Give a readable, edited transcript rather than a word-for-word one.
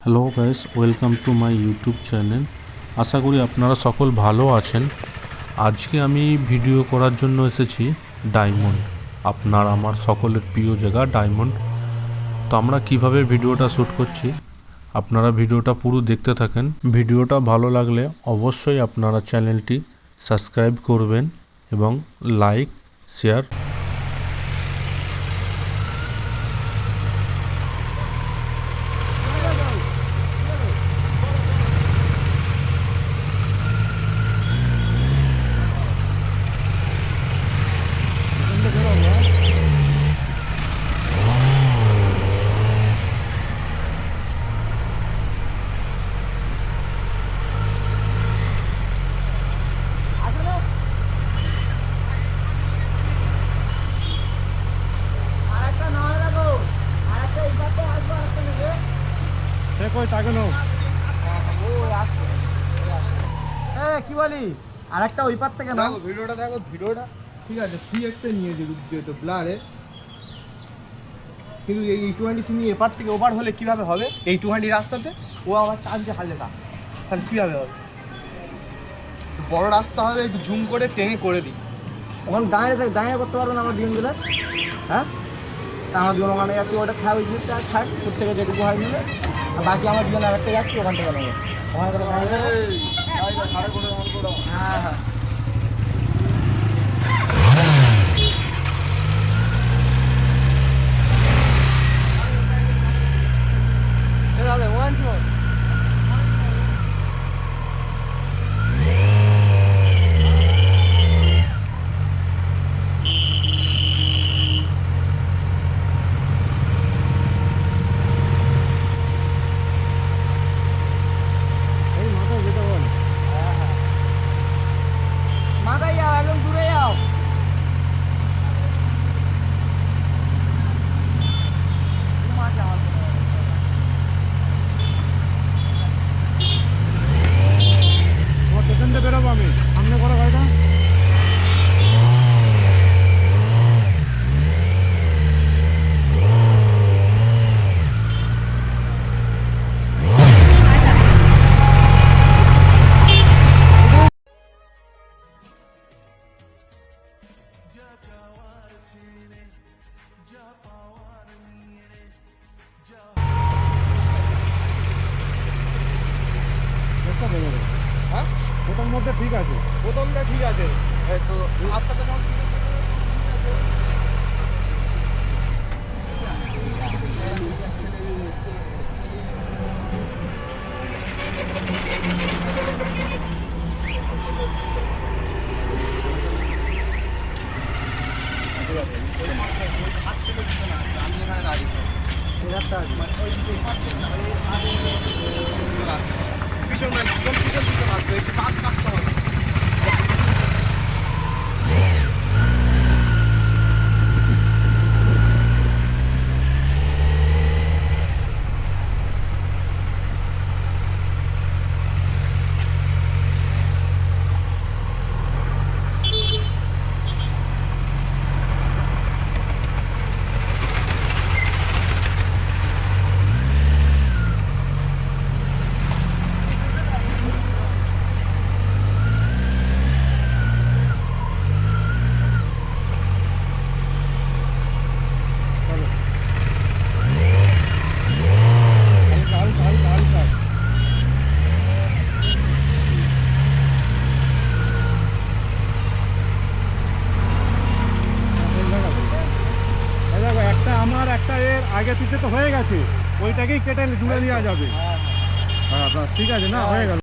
Hello guys, welcome to my YouTube channel. আশা করি আপনারা সকল ভালো আছেন। আজকে আমি ভিডিও করার জন্য এসেছি ডায়মন্ড, আপনার আমার সকলের প্রিয় জায়গা ডায়মন্ড। তো আমরা কিভাবে ভিডিওটা শ্যুট করছি আপনারা ভিডিওটা পুরো দেখতে থাকেন। ভিডিওটা ভালো লাগলে অবশ্যই আপনারা চ্যানেলটি সাবস্ক্রাইব করবেন এবং লাইক শেয়ার। কি বলি আর একটা ওই পার থেকে নাও ভিডিওটা দেখো, ভিডিওটা ঠিক আছে 3x এ নিয়ে যেত ব্লারে, কিন্তু এই 20 তুমি এপার থেকে ওভার হলে কিভাবে হবে? এই 20 রাস্তাতে ও আবার টানতে হালে না, তাহলে কিভাবে হবে? বড় রাস্তা হবে, একটু জুম করে টেনে করে দিই। ওখানে দাঁড়িয়ে করতে পারবো না আমার দুজনগুলো? হ্যাঁ, আমার দুজন ওখানে যাচ্ছি, ওটা খাই ওই জিনিসটা খাই প্রত্যেকে যেটুকু হয় মিলে, আর বাকি আমার দুজন আর একটা যাচ্ছি ওখান থেকে নেবো। ওখানে হ্যাঁ হ্যাঁ মাথায় যাও, একদম দূরে যাও। সেখানটা বেরোবো আমি, সামনে করো গাড়িটা। হ্যাঁ, ওটার মধ্যে ঠিক আছে। প্রথমটা ঠিক আছে, তো রাস্তাটা যখন পিছন আসবে, একটু কাজ কাটতে হবে। একটা আমার একটা এর আগে পিছিয়ে তো হয়ে গেছে, ওইটাকেই কেটে জুড়ে নেওয়া যাবে। হ্যাঁ, ঠিক আছে না, হয়ে গেল।